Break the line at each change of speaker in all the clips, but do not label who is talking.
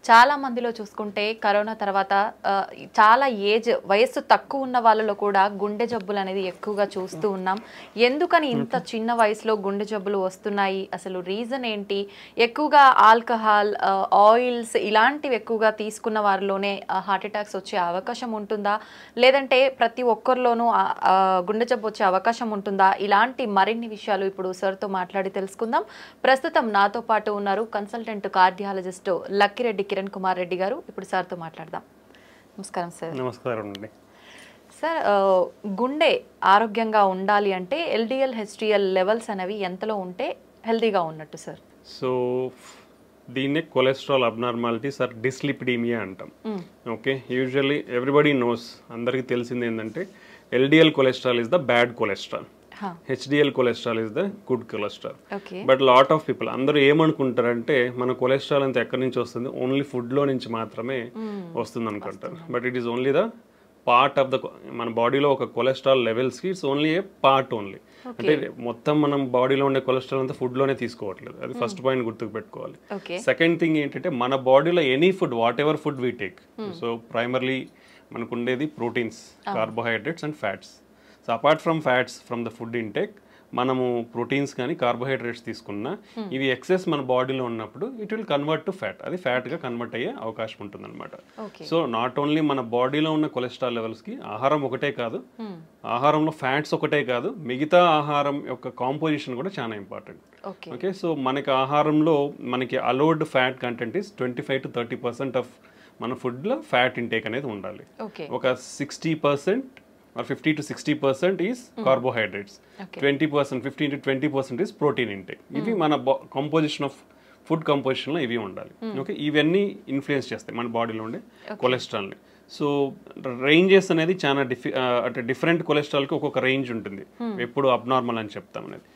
చాలా మందిలో చూసుకుంటే కరోనా తర్వాత చాలా వయస్సు తక్కువ ఉన్న వాళ్ళలో కూడా గుండె జబ్బులు అనేది ఎక్కువగా చూస్తూ ఉన్నాం. ఎందుకని ఇంత చిన్న వయసులో గుండె జబ్బులు వస్తున్నాయి? అసలు రీజన్ ఏంటి? ఎక్కువగా ఆల్కహాల్, ఆయిల్స్ ఇలాంటివి ఎక్కువగా తీసుకున్న వారిలోనే హార్ట్ అటాక్స్ వచ్చే అవకాశం ఉంటుందా? లేదంటే ప్రతి ఒక్కరిలోనూ గుండె జబ్బు వచ్చే అవకాశం ఉంటుందా? ఇలాంటి మరిన్ని విషయాలు ఇప్పుడు సార్తో మాట్లాడి తెలుసుకుందాం. ప్రస్తుతం నాతో పాటు ఉన్నారు కన్సల్టెంట్ కార్డియాలజిస్ట్ లక్కిరెడ్డి కిరణ్ కుమార్ రెడ్డి గారు. ఇప్పుడు సార్తో మాట్లాడదాం. నమస్కారం సార్.
నమస్కారం అండి.
సార్, గుండె ఆరోగ్యంగా ఉండాలి అంటే ఎల్డిఎల్, హెచ్డిఎల్ లెవెల్స్ అనేవి ఎంతలో ఉంటే హెల్తీగా ఉన్నట్టు సార్?
సో దీన్నే కొలెస్ట్రాల్ అబ్నార్మాలిటీస్ ఆర్ డిస్లిపిడీమియా అంటాం. ఓకే, యూజువల్లీ ఎవ్రీబడి నోస్, అందరికీ తెలిసింది ఏంటంటే LDL cholesterol is the bad cholesterol, HDL cholesterol is the good cholesterol. But lot of people అందరూ ఏమనుకుంటారంటే మన కొలెస్ట్రాల్ అంతా ఎక్కడి నుంచి వస్తుంది, ఓన్లీ ఫుడ్లో నుంచి మాత్రమే వస్తుంది అనుకుంటారు. But it is only the part of the మన బాడీలో ఒక కొలెస్ట్రాల్ లెవెల్స్కి it's only a part only. అంటే మొత్తం మనం బాడీలో ఉండే కొలెస్ట్రాల్ అంతా ఫుడ్లోనే తీసుకోవట్లేదు. అది ఫస్ట్ పాయింట్ గుర్తుకు పెట్టుకోవాలి. సెకండ్ థింగ్ ఏంటంటే మన బాడీలో any food, what ever food we take, so primarily మనకు ఉండేది proteins, carbohydrates and fats. So apart from fats from the food intake మనము ప్రోటీన్స్ కానీ కార్బోహైడ్రేట్స్ తీసుకున్నా ఇవి ఎక్సెస్ మన బాడీలో ఉన్నప్పుడు it will convert to fat, అది ఫ్యాట్గా కన్వర్ట్ అయ్యే అవకాశం ఉంటుంది అనమాట. సో నాట్ ఓన్లీ మన బాడీలో ఉన్న కొలెస్ట్రాల్ లెవెల్స్కి ఆహారం ఒకటే కాదు, ఆహారంలో ఫ్యాట్స్ ఒకటే కాదు, మిగతా ఆహారం యొక్క కాంపోజిషన్ కూడా చాలా ఇంపార్టెంట్. ఓకే, సో మనకి ఆహారంలో మనకి allowed fat content is 25 to 30% of మన ఫుడ్లో ఫ్యాట్ ఇంటేక్ అనేది ఉండాలి. ఒక 60% or 50 to 60% is carbohydrates, 20%, 15 to 20% is protein intake. ఇవి మన కంపోజిషన్ ఆఫ్ ఫుడ్ కంపోజిషన్లో ఇవి ఉండాలి. ఓకే, ఇవన్నీ ఇన్ఫ్లుయెన్స్ చేస్తాయి మన బాడీలో ఉండే కొలెస్ట్రాల్ని. సో రేంజెస్ అనేది చాలా అంటే డిఫరెంట్ కొలెస్ట్రాల్కి ఒక్కొక్క రేంజ్ ఉంటుంది, ఎప్పుడు అబ్నార్మల్ అని చెప్తాం అనేది.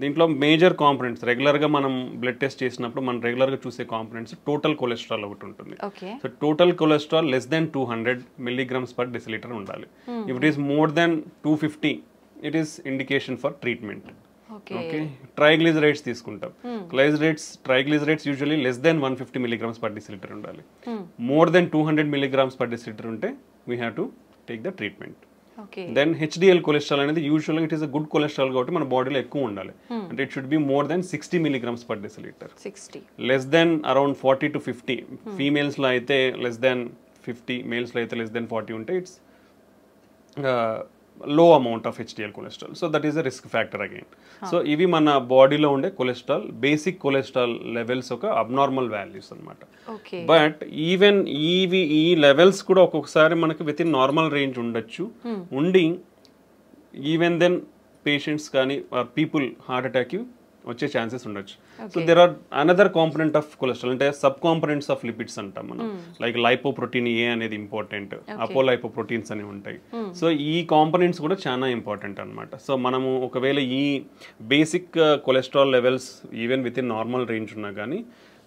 దీంట్లో మేజర్ కాంపోనెంట్స్ రెగ్యులర్గా మనం బ్లడ్ టెస్ట్ చేసినప్పుడు మనం రెగ్యులర్గా చూసే కాంపోనెంట్స్ టోటల్ కొలెస్ట్రాల్ ఒకటి ఉంటుంది. So total cholesterol less than 200 mg/dL ఉండాలి. If it is more than 250 it is indication for treatment. Okay, triglycerides తీసుకుంటాం. Triglycerides usually less than 150 mg/dL ఉండాలి. మోర్ దెన్ 200 mg/dL ఉంటే we have to take the treatment. Then HDL cholesterol అనేది యూజువల్గా it is a good cholesterol కాబట్టి మన బాడీలో ఎక్కువ ఉండాలి. అంటే it should be more than 60 mg/dL. Less than around 40 to 50, ఫీమేల్స్లో అయితే less than 50, మేల్స్లో అయితే less than 40 ఉంటే it's low amount of HDL cholesterol. So that is a risk factor again. So ఇవి మన బాడీలో ఉండే కొలెస్ట్రాల్, బేసిక్ కొలెస్ట్రాల్ లెవెల్స్ ఒక abnormal values అనమాట. బట్ ఈవెన్ ఈ లెవెల్స్ కూడా ఒక్కొక్కసారి మనకి విత్ ఇన్ నార్మల్ రేంజ్ ఉండొచ్చు, ఉండి ఈవెన్ దెన్ పేషెంట్స్ కానీ పీపుల్ హార్ట్ అటాక్ వచ్చే ఛాన్సెస్ ఉండొచ్చు. So there are another component of cholesterol, అంటే సబ్ కాంపోనెంట్స్ ఆఫ్ లిపిడ్స్ అంటాం మనం. లైక్ లైపోప్రోటీన్ ఏ అనేది ఇంపార్టెంట్, అపోలైపోప్రోటీన్స్ అనేవి ఉంటాయి. సో ఈ కాంపోనెంట్స్ కూడా చాలా ఇంపార్టెంట్ అనమాట. సో మనము ఒకవేళ ఈ basic cholesterol levels even with in normal range ఉన్నా కానీ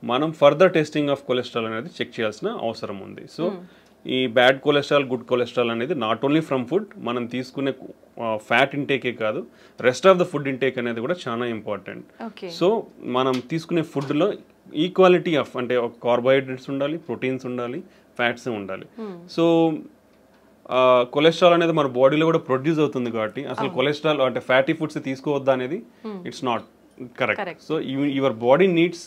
మనం ఫర్దర్ టెస్టింగ్ ఆఫ్ కొలెస్ట్రాల్ అనేది చెక్ చేయాల్సిన అవసరం ఉంది. సో ఈ బ్యాడ్ కొలెస్ట్రాల్, గుడ్ కొలెస్ట్రాల్ అనేది నాట్ ఓన్లీ ఫ్రమ్ ఫుడ్, మనం తీసుకునే ఫ్యాట్ ఇంటేకే కాదు, rest of the food intake అనేది కూడా చాలా ఇంపార్టెంట్. సో మనం తీసుకునే ఫుడ్లో ఈక్వాలిటీ ఆఫ్, అంటే కార్బోహైడ్రేట్స్ ఉండాలి, ప్రోటీన్స్ ఉండాలి, ఫ్యాట్స్ ఉండాలి. సో కొలెస్ట్రాల్ అనేది మన బాడీలో కూడా ప్రొడ్యూస్ అవుతుంది కాబట్టి అసలు కొలెస్ట్రాల్ అంటే ఫ్యాటీ ఫుడ్స్ తీసుకోవద్దా అనేది it's not correct. So your body needs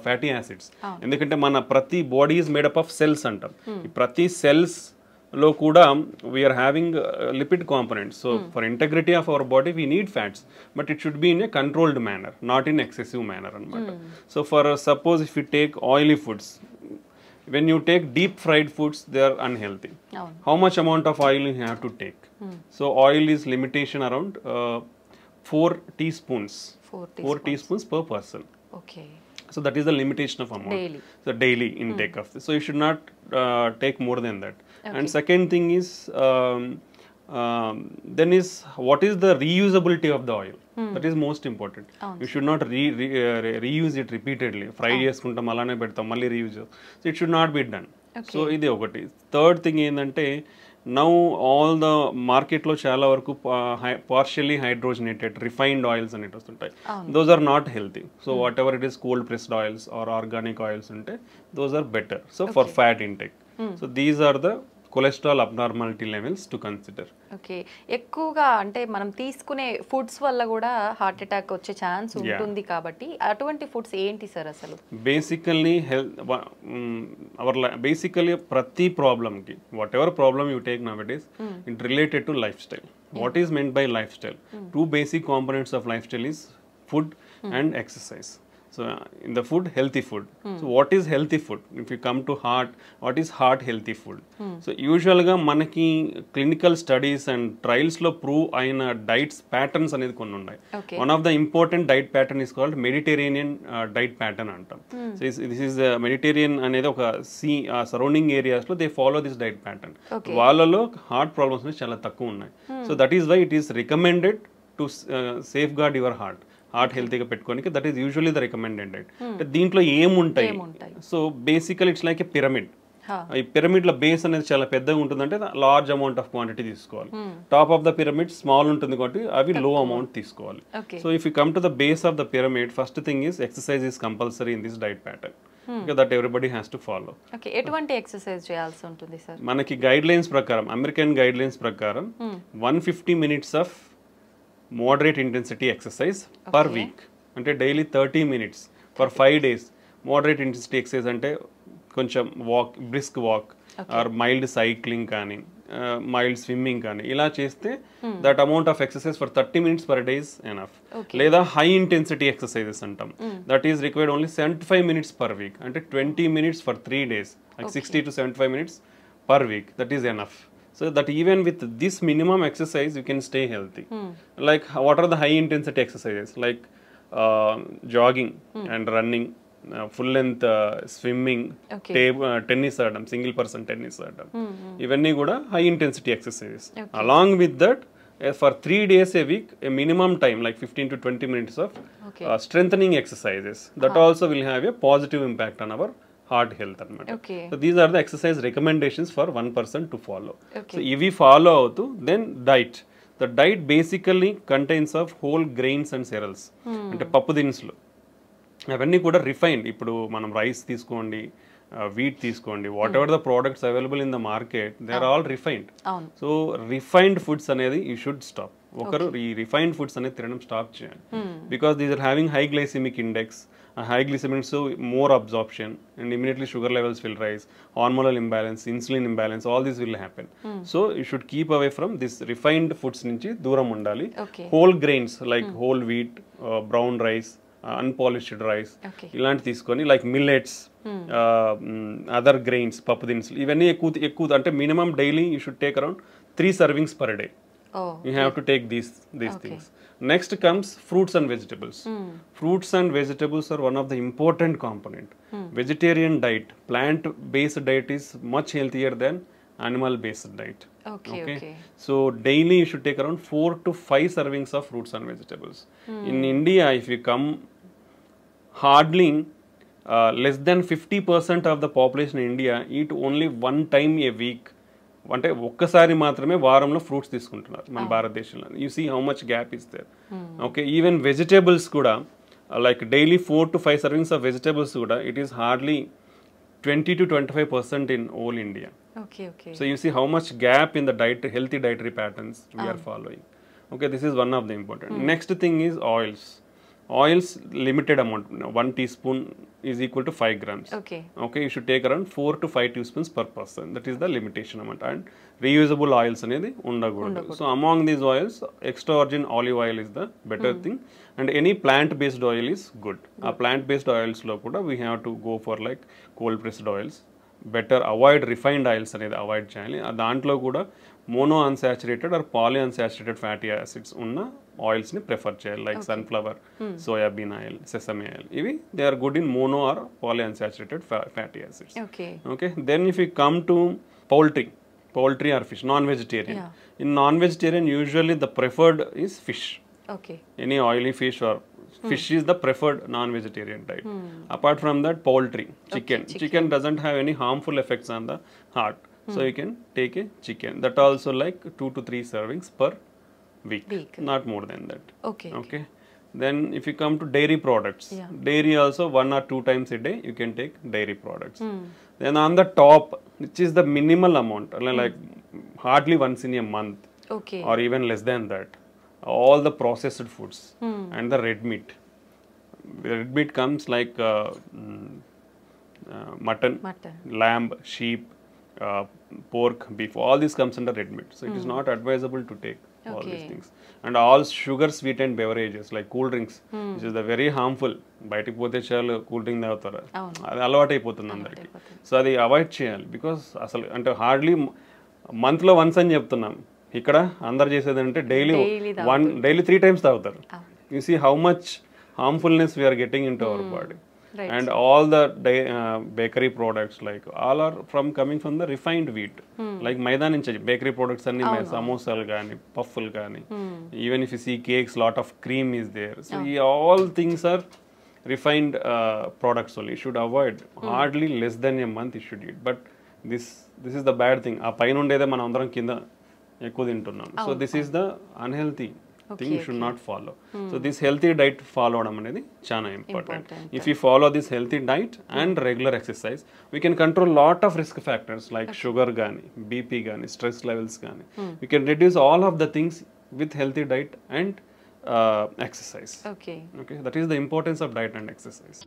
fatty acids, ఎందుకంటే మన ప్రతి body is made up of cells అంటాం. ఈ ప్రతి సెల్స్ లో కూడా we are having lipid components. So for integrity of our body we need fats, but it should be in a controlled manner, not in excessive manner అనమాట. So for suppose if you take oily foods, when you take deep fried foods, they are unhealthy. How much amount of oil you have to take? So oil is limitation around 4 teaspoons. 4 teaspoons per person.
Okay.
So that is the limitation of amount. Daily. So daily intake of this. So you should not take more than that. And second thing is then is what is the reusability of the oil? That is most important. You should not reuse it repeatedly. Fry చేసుకుంటాం అలానే పెడతాం మళ్ళీ reuse. So it should not be done. So ఇది ఒకటి. Third thing ఏంటంటే now all the మార్కెట్లో చాలా వరకు పార్షియల్లీ హైడ్రోజనేటెడ్ రిఫైన్డ్ ఆయిల్స్ అనేవి వస్తుంటాయి. Those are not healthy. So whatever it is cold pressed oils or organic oils ఉంటే those are better. So for fat intake. So these are the cholesterol abnormality levels to consider.
Okay, ఎక్కువగా అంటే మనం తీసుకునే foods వల్ల కూడా heart attack వచ్చే chance ఉంటుంది కాబట్టి అటువంటి ఫుడ్స్ ఏంటి సార్ అసలు?
బేసికల్లీ బేసికల్లీ ప్రతి ప్రాబ్లమ్కి whatever problem you take now it is it related to lifestyle. What is meant by lifestyle? Two basic components of lifestyle is food and exercise. So in the food, healthy food. So what is healthy food? If you come to heart, what is heart healthy food? So usually ga manaki clinical studies and trials lo prove aina diets patterns anedi konni unnai. One of the important diet pattern is called Mediterranean diet pattern antam. So this is the Mediterranean anedi oka sea surrounding areas lo they follow this diet pattern. Vallalo heart problems ne chala takku unnai. So that is why it is recommended to safeguard your heart. Heart హెల్తీగా పెట్టుకోనికి that is usually the recommended diet. దీంట్లో ఏముంటాయి? So basically it's like a pyramid. ఈ pyramid లో base అనేది చాలా పెద్దగా ఉంటుందంటే లార్జ్ అమౌంట్ ఆఫ్ క్వాంటిటీ తీసుకోవాలి. Top of the pyramid small ఉంటుంది కాబట్టి అవి లో అమౌంట్ తీసుకోవాలి. So if you come to the base of the pyramid, first thing is exercise is compulsory in this diet pattern. That everybody has to follow.
ఎటువంటి exercise చేయాల్సి ఉంటుంది sir?
మనకి guide lines ప్రకారం, American guide lines ప్రకారం 150 minutes of moderate intensity exercise per week. అంటే daily 30 minutes for 5 days. Moderate intensity exercise అంటే కొంచెం walk, brisk walk are mild cycling కానీ మైల్డ్ స్విమ్మింగ్ కానీ ఇలా చేస్తే that amount of exercise for 30 minutes per day is enough. లేదా high intensity exercises అంటాం. That is required only 75 minutes per week. అంటే 20 minutes for 3 days, like 60 to 75 minutes per week. That is enough. So that even with this minimum exercise, you can stay healthy. Like what are the high intensity exercises? Like jogging and running, full length swimming, tennis adam, single person tennis adam. Ivanni kuda high intensity exercises. Along with that, for 3 days a week, a minimum time like 15 to 20 minutes of strengthening exercises. That also will have a positive impact on our heart health anamata. So these are the exercise recommendations for one person to follow. So if we follow out, then diet. The diet basically contains of whole grains and cereals. అంటే పప్పు దినుసులు అవన్నీ కూడా refined. ఇప్పుడు మనం rice తీసుకోండి, wheat తీసుకోండి, whatever the products available in the market, they are all refined. So refined foods అనేది యూ షుడ్ స్టాప్. ఒకరు ఈ రిఫైన్డ్ ఫుడ్స్ అనేది తినడం స్టాప్ చేయాలి. Because these are having high glycemic index. High glycemic, so more absorption and immediately sugar levels will rise, hormonal imbalance, insulin imbalance, all this will happen. So you should keep away from this refined foods nunchi dooram undali. Whole grains like whole wheat, brown rice, unpolished rice, ilanti teeskoni, like millets, other grains, pappu dinsulu ivanni ekku ante minimum daily you should take around 3 servings per day. You have to take these things. Next comes fruits and vegetables. Fruits and vegetables are one of the important component. Vegetarian diet, plant-based diet is much healthier than animal-based diet. Okay. So daily you should take around 4 to 5 servings of fruits and vegetables. In India, if you come, hardly less than 50% of the population in India eat only one time a week. అంటే ఒక్కసారి మాత్రమే వారంలో fruits తీసుకుంటున్నారు మన భారతదేశంలో. You see how much gap is there. Okay, even vegetables కూడా like daily 4 to 5 servings ఆఫ్ vegetables కూడా it is hardly 20 to 25% in all India. So you see how much gap in the diet, healthy dietary patterns we are following. Okay, this is one of the important. Next thing is oils. Oils, limited amount. 1 teaspoon is equal to 5 grams. Okay, you should take around 4 to 5 teaspoons per person. That is the limitation amount. And reusable oils anedi undagudu. So among these oils, extra virgin olive oil is the better thing, and any plant based oil is good. Plant based oils lo kuda we have to go for like cold pressed oils. Better avoid refined oils అనేది avoid చేయాలి. దాంట్లో కూడా mono unsaturated or poly unsaturated fatty acids ఉన్న oils ని prefer చేయాలి. Like sunflower, soybean oil, sesame oil, ఇవి they are good in mono or poly unsaturated fatty acids. Okay, then if you come to poultry or fish, non vegetarian. In non vegetarian usually the preferred is fish. Any oily fish or fish is the preferred non-vegetarian diet. Apart from that, poultry, chicken. Chicken doesn't have any harmful effects on the heart. So you can take a chicken. That also like 2 to 3 servings per week. Not more than that. Okay. Then if you come to dairy products, dairy also 1 or 2 times a day you can take dairy products. Then on the top, which is the minimal amount, like hardly once in a month, or even less than that, all the processed foods and the red meat. The red meat comes like mutton, lamb, sheep, pork, beef. All this comes under red meat. So it is not advisable to take all these things. And all sugar sweetened beverages like cool drinks, which is the very harmful. బయటికి పోతే చాలు cool drink తాగుతారు, అది అలవాటు అయిపోతుంది అందరికి. So అది avoid చేయాలి. బికాస్ అసలు అంటే హార్డ్లీ మంత్లో వన్స్ అని చెప్తున్నాం, ఇక్కడ అందరు చేసేది అంటే డైలీ 3 times తాగుతారు. You see how much harmfulness we are getting into our body. And all the bakery products, like all are coming from the refined wheat. Like maida nunchi bakery products anni samosal gaani, puffle gaani, even if you see cakes, lot of cream is there. So all things are refined products only. You should avoid hardly less than a month you should eat. But this is the bad thing. ఆ పైన ఉండేదే మనం అందరం కింద ఎక్కువ తింటున్నాం. So this is the unhealthy thing you should not follow. So this healthy diet follow avadam anedi chaana important. If you follow this healthy diet and regular exercise, we can control lot of risk factors like sugar gaani, BP gaani, stress levels gaani. We can reduce all of the things with healthy diet and exercise. Okay, that is the importance of diet and exercise.